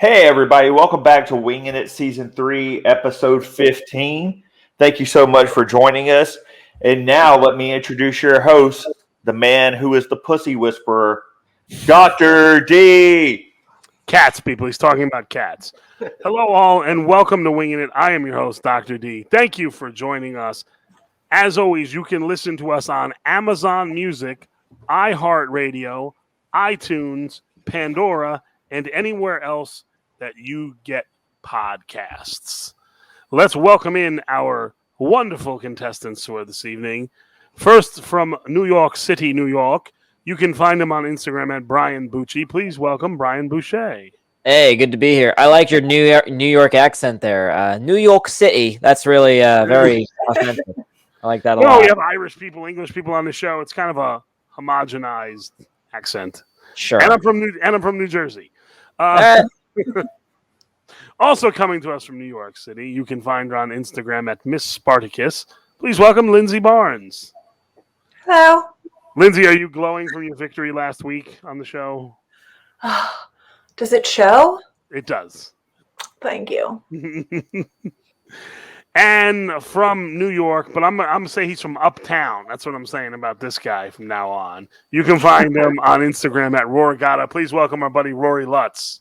Hey, everybody. Welcome back to Wingin It Season 3, Episode 15. Thank you so much for joining us. And now let me introduce your host, the man who is the pussy whisperer, Dr. D. Cats, people. He's talking about cats. Hello, all, and welcome to Wingin It. I am your host, Dr. D. Thank you for joining us. As always, you can listen to us on Amazon Music, iHeartRadio, iTunes, Pandora, and anywhere else that you get podcasts. Let's welcome in our wonderful contestants for this evening. First, from New York City, New York, you can find him on Instagram at Brian Bucci. Please welcome Brian Boucher. Hey, good to be here. I like your New York accent there. New York City. That's really very authentic. I like that a lot. We have Irish people, English people on the show. It's kind of a homogenized accent. Sure. And I'm from New Jersey. Also coming to us from New York City, you can find her on Instagram at Miss Spartacus. Please welcome Lindsay Barnes. Hello. Lindsay, are you glowing from your victory last week on the show? Does it show? It does. Thank you. And from New York, but I'm gonna say he's from Uptown. That's what I'm saying about this guy from now on. You can find him on Instagram at Rorigata. Please welcome our buddy Rory Lutz.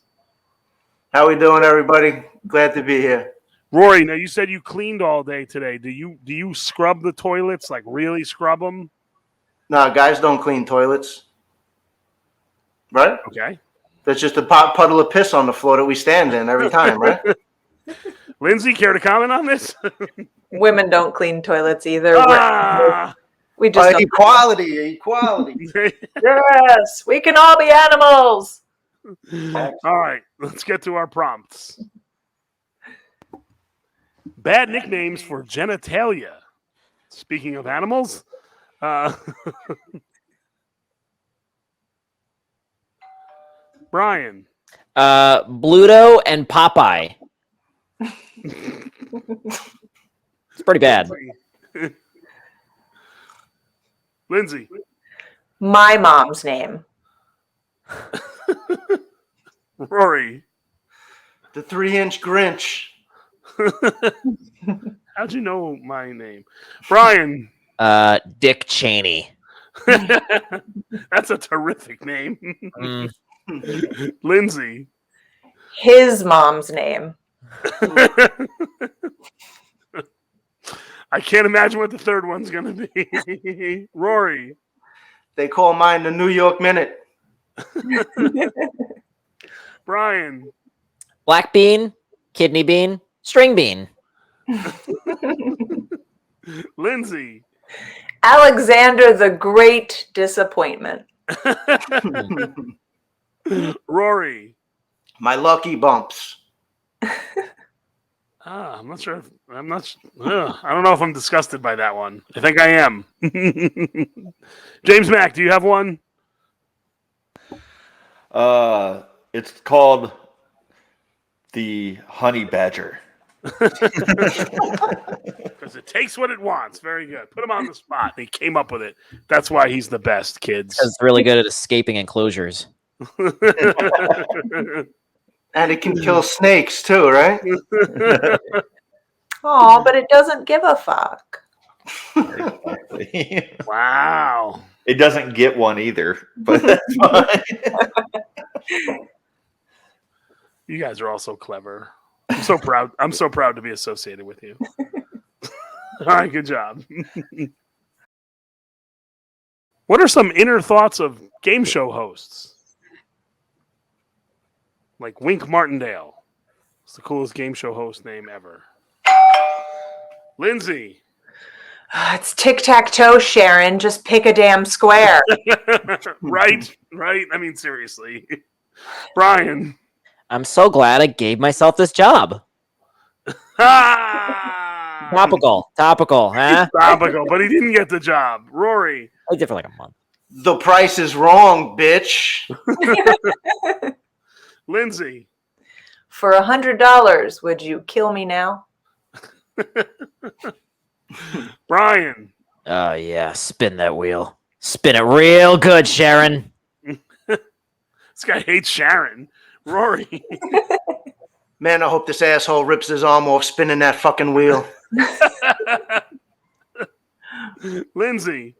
How we doing, everybody? Glad to be here. Rory, now you said you cleaned all day today. Do you scrub the toilets, like really scrub them? No, guys don't clean toilets. Right? Okay. There's just a puddle of piss on the floor that we stand in every time, right? Lindsay, care to comment on this? Women don't clean toilets either. We just don't. Equality. Yes, we can all be animals. All right, let's get to our prompts. Bad nicknames for genitalia. Speaking of animals, Brian. Bluto and Popeye. It's pretty bad. Lindsay. My mom's name. Rory. The 3-inch Grinch. How'd you know my name? Brian. Dick Cheney. That's a terrific name. Lindsay. His mom's name. I can't imagine what the third one's going to be. Rory. They call mine the New York Minute. Brian. Black bean, kidney bean, string bean. Lindsay. Alexander the Great Disappointment. Rory. My lucky bumps. I'm not sure. I don't know if I'm disgusted by that one. I think I am. James Mack, do you have one? It's called the Honey Badger. Because it takes what it wants. Very good. Put him on the spot. He came up with it. That's why he's the best, kids. It's really good at escaping enclosures. And it can kill snakes too, right? Oh, but it doesn't give a fuck. Exactly. Wow. It doesn't get one either, but that's fine. You guys are all so clever. I'm so proud. I'm so proud to be associated with you. All right, good job. What are some inner thoughts of game show hosts? Like Wink Martindale. It's the coolest game show host name ever. Lindsay. It's tic-tac-toe, Sharon. Just pick a damn square. Right. I mean, seriously. Brian. I'm so glad I gave myself this job. Topical, huh? Topical, but he didn't get the job. Rory. I did for like a month. The price is wrong, bitch. Lindsay. For $100, would you kill me now? Brian. Oh, yeah. Spin that wheel. Spin it real good, Sharon. This guy hates Sharon. Rory. Man, I hope this asshole rips his arm off spinning that fucking wheel. Lindsay.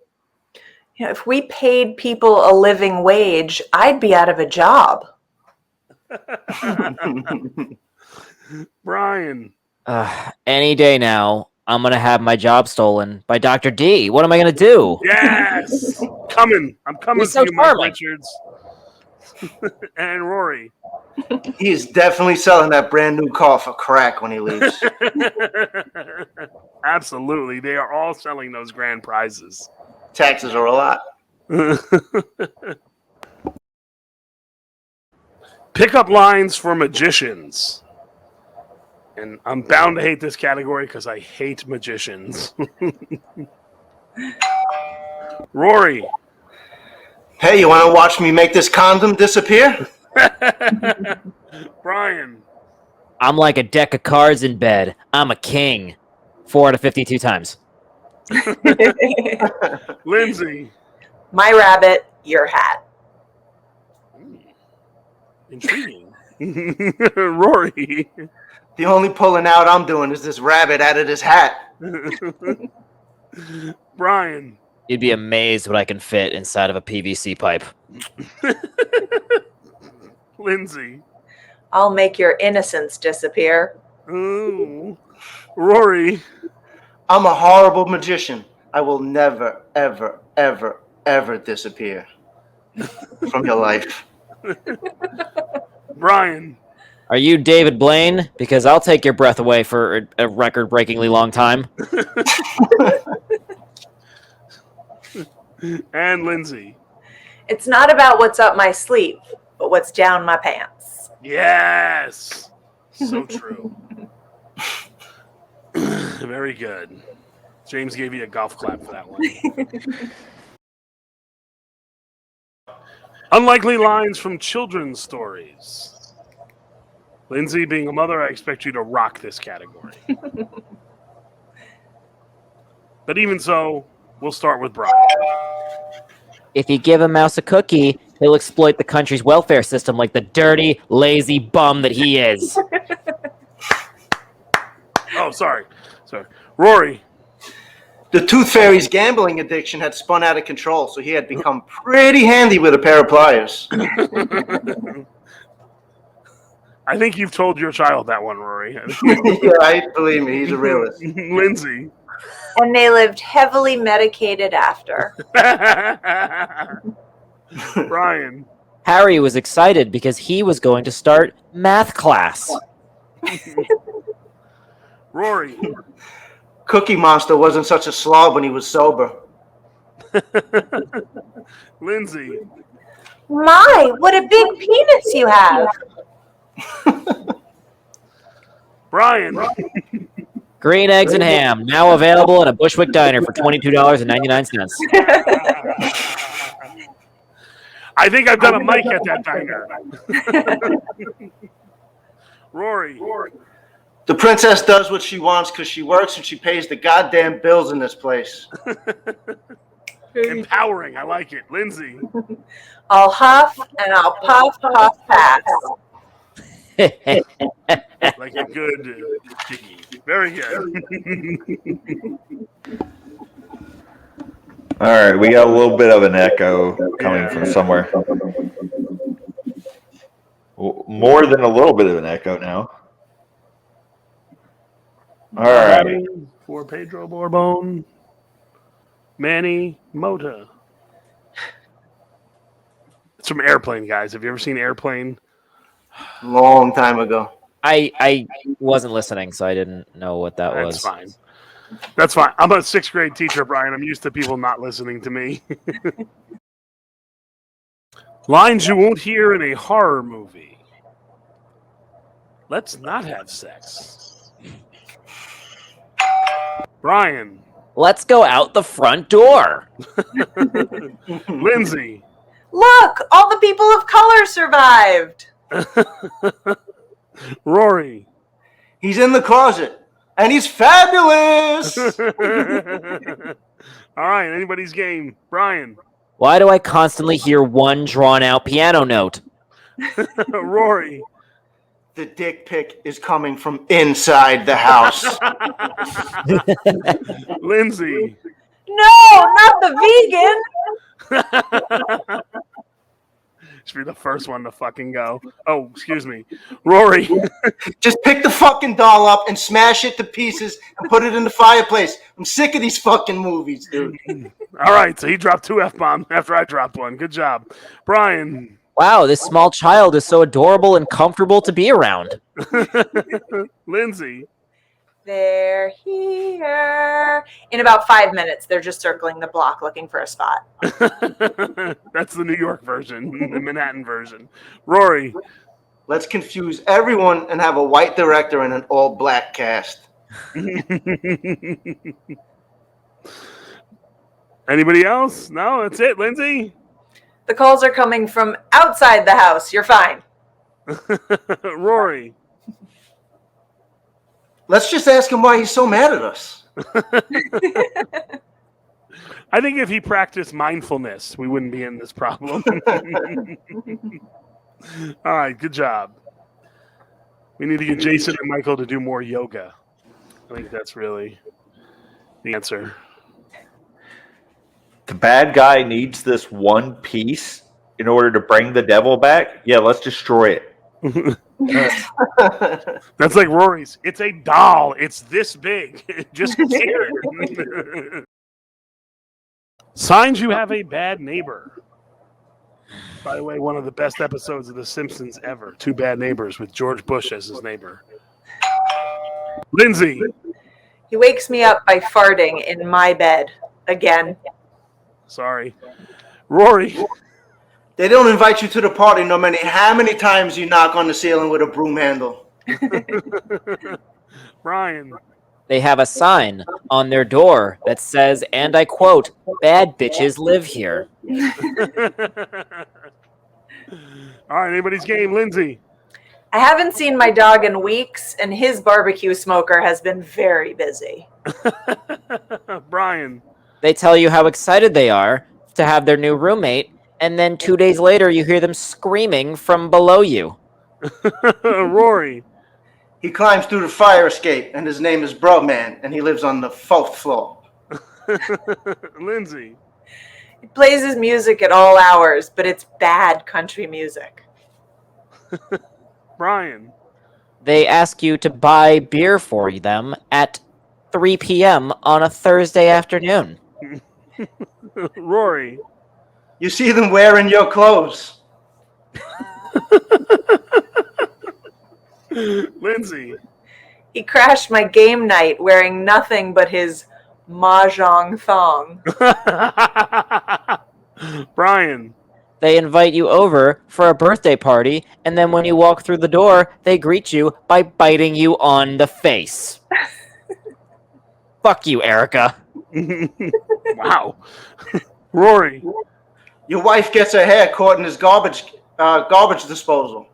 Yeah, if we paid people a living wage, I'd be out of a job. Brian. Any day now, I'm gonna have my job stolen by Dr. D. What am I gonna do? Yes. Coming. I'm coming He's to so you, Mike charming. Richards. And Rory. He is definitely selling that brand new car for crack when he leaves. Absolutely. They are all selling those grand prizes. Taxes are a lot. Pickup lines for magicians. And I'm bound to hate this category because I hate magicians. Rory. Hey, you want to watch me make this condom disappear? Brian. I'm like a deck of cards in bed. I'm a king. 4 out of 52 times. Lindsay. My rabbit, your hat. Intriguing. Rory. The only pulling out I'm doing is this rabbit out of this hat. Brian. You'd be amazed what I can fit inside of a PVC pipe. Lindsay. I'll make your innocence disappear. Ooh. Rory. I'm a horrible magician. I will never, ever, ever, ever disappear from your life. Brian. Are you David Blaine? Because I'll take your breath away for a record-breakingly long time. And Lindsay. It's not about what's up my sleeve, but what's down my pants. Yes. So true. Very good. James gave you a golf clap for that one. Unlikely lines from children's stories. Lindsay, being a mother, I expect you to rock this category. But even so, we'll start with Brian. If you give a mouse a cookie, he'll exploit the country's welfare system like the dirty, lazy bum that he is. Oh, sorry. Rory. The Tooth Fairy's gambling addiction had spun out of control, so he had become pretty handy with a pair of pliers. I think you've told your child that one, Rory. Yeah, right? Believe me, he's a realist. Lindsay. And they lived heavily medicated after. Brian. Harry was excited because he was going to start math class. Rory. Cookie Monster wasn't such a slob when he was sober. Lindsay. My, what a big penis you have. Brian. Green eggs and ham, now available at a Bushwick diner for $22.99. I think I've done a mic at that diner. Rory. The princess does what she wants because she works and she pays the goddamn bills in this place. Empowering. I like it. Lindsay. I'll huff and I'll puff, puff, pass. Like a good jiggy. Very good. All right, we got a little bit of an echo coming from somewhere. More than a little bit of an echo now. All right. For Pedro Borbone. Manny Mota. It's from Airplane, guys. Have you ever seen Airplane? Long time ago. I wasn't listening, so I didn't know what that was. That's fine. That's fine. I'm a 6th grade teacher, Brian. I'm used to people not listening to me. Lines you won't hear in a horror movie. Let's not have sex. Brian. Let's go out the front door. Lindsay. Look, all the people of color survived. Rory. He's in the closet, and he's fabulous! All right, anybody's game. Brian. Why do I constantly hear one drawn-out piano note? Rory. The dick pic is coming from inside the house. Lindsay. No, not the vegan. Should be the first one to fucking go. Oh, excuse me. Rory. Just pick the fucking doll up and smash it to pieces and put it in the fireplace. I'm sick of these fucking movies, dude. All right, so he dropped 2 F-bombs after I dropped one. Good job. Brian. Wow, this small child is so adorable and comfortable to be around. Lindsay. They're here. In about 5 minutes, they're just circling the block looking for a spot. That's the New York version, the Manhattan version. Rory. Let's confuse everyone and have a white director and an all-black cast. Anybody else? No, that's it. Lindsay? The calls are coming from outside the house. You're fine. Rory. Let's just ask him why he's so mad at us. I think if he practiced mindfulness, we wouldn't be in this problem. All right, good job. We need to get Jason and Michael to do more yoga. I think that's really the answer. The bad guy needs this one piece in order to bring the devil back. Yeah, let's destroy it. That's like Rory's. It's a doll. It's this big. Just carry it. Signs you have a bad neighbor. By the way, one of the best episodes of The Simpsons ever. 2 Bad Neighbors with George Bush as his neighbor. Lindsay. He wakes me up by farting in my bed again. Sorry. Rory. They don't invite you to the party no matter how many times you knock on the ceiling with a broom handle. Brian. They have a sign on their door that says, and I quote, "Bad bitches live here." All right, anybody's game. Lindsay. I haven't seen my dog in weeks, and his barbecue smoker has been very busy. Brian. They tell you how excited they are to have their new roommate, and then 2 days later you hear them screaming from below you. Rory. He climbs through the fire escape, and his name is Brubman, and he lives on the 4th floor. Lindsay. He plays his music at all hours, but it's bad country music. Brian. They ask you to buy beer for them at 3 p.m. on a Thursday afternoon. Rory. You see them wearing your clothes. Lindsay. He crashed my game night wearing nothing but his mahjong thong. Brian. They invite you over for a birthday party, and then when you walk through the door, they greet you by biting you on the face. Fuck you, Erica. Wow. Rory. Your wife gets her hair caught in his garbage disposal.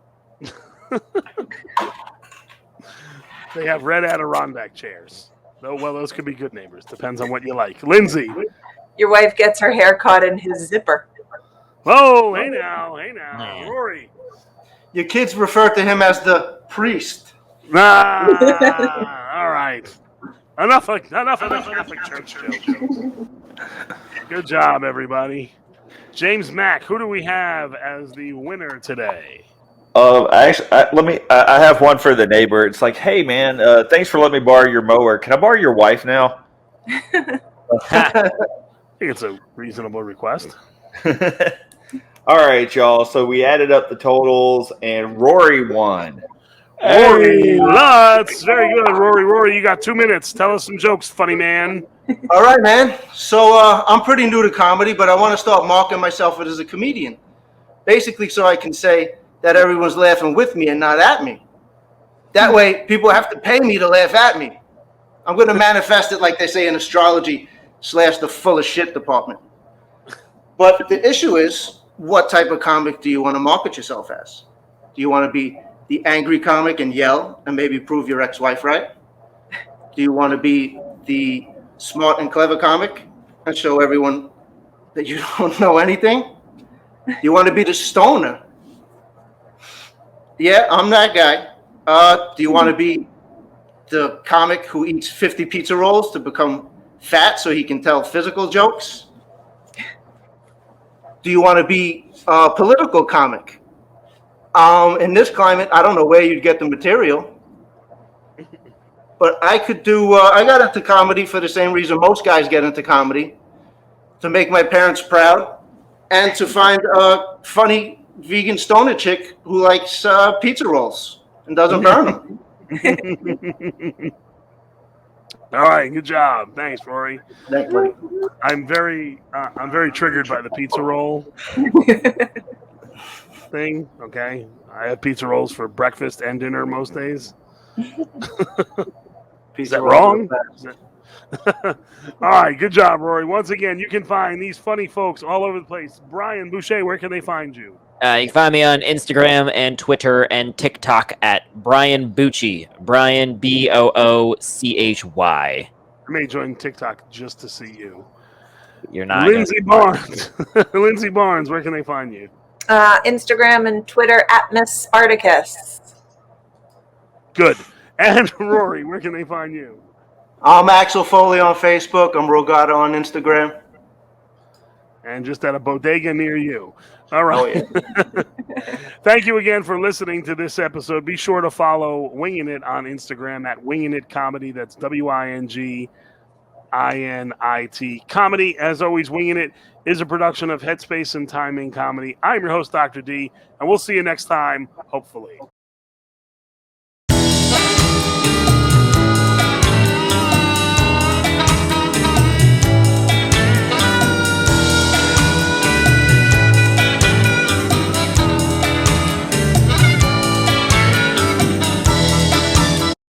They have red Adirondack chairs. Oh, well, those could be good neighbors. Depends on what you like. Lindsay. Your wife gets her hair caught in his zipper. Oh, hey now. Rory. Your kids refer to him as the priest. All right. Enough of the Catholic Church joke. Good job, everybody. James Mack, who do we have as the winner today? Actually, I have one for the neighbor. It's like, hey man, thanks for letting me borrow your mower. Can I borrow your wife now? I think it's a reasonable request. All right, y'all. So we added up the totals, and Rory won. Rory Lutz. Very good, Rory. Rory, you got 2 minutes. Tell us some jokes, funny man. All right, man. So I'm pretty new to comedy, but I want to start marking myself as a comedian. Basically, so I can say that everyone's laughing with me and not at me. That way, people have to pay me to laugh at me. I'm going to manifest it like they say in astrology / the full of shit department. But the issue is, what type of comic do you want to market yourself as? Do you want to be the angry comic and yell and maybe prove your ex-wife right? Do you want to be the smart and clever comic and show everyone that you don't know anything? Do you want to be the stoner? Yeah, I'm that guy. Do you want to be the comic who eats 50 pizza rolls to become fat so he can tell physical jokes? Do you want to be a political comic? In this climate, I don't know where you'd get the material, but I could do. I got into comedy for the same reason most guys get into comedy, to make my parents proud, and to find a funny vegan stoner chick who likes pizza rolls and doesn't burn them. All right, good job. Thanks, Rory. Thanks, buddy. I'm very triggered by the pizza roll thing. Okay, I have pizza rolls for breakfast and dinner most days. Is that wrong? All right, good job, Rory. Once again, you can find these funny folks all over the place. Brian Boucher, where can they find you? You can find me on Instagram and Twitter and TikTok at Brian Bucci. Brian Boochy. I may join TikTok just to see you. You're not. Lindsay Barnes. Lindsay Barnes, where can they find you? Instagram and Twitter at Miss Spartacus. Good. And Rory, where can they find you? I'm Axel Foley on Facebook. I'm Rogato on Instagram. And just at a bodega near you. All right. Oh, yeah. Thank you again for listening to this episode. Be sure to follow Wingin It on Instagram at Wingin It Comedy. That's WINGINIT Comedy. As always, Wingin It is a production of Headspace and Timing Comedy. I'm your host, Dr. D, and we'll see you next time, hopefully.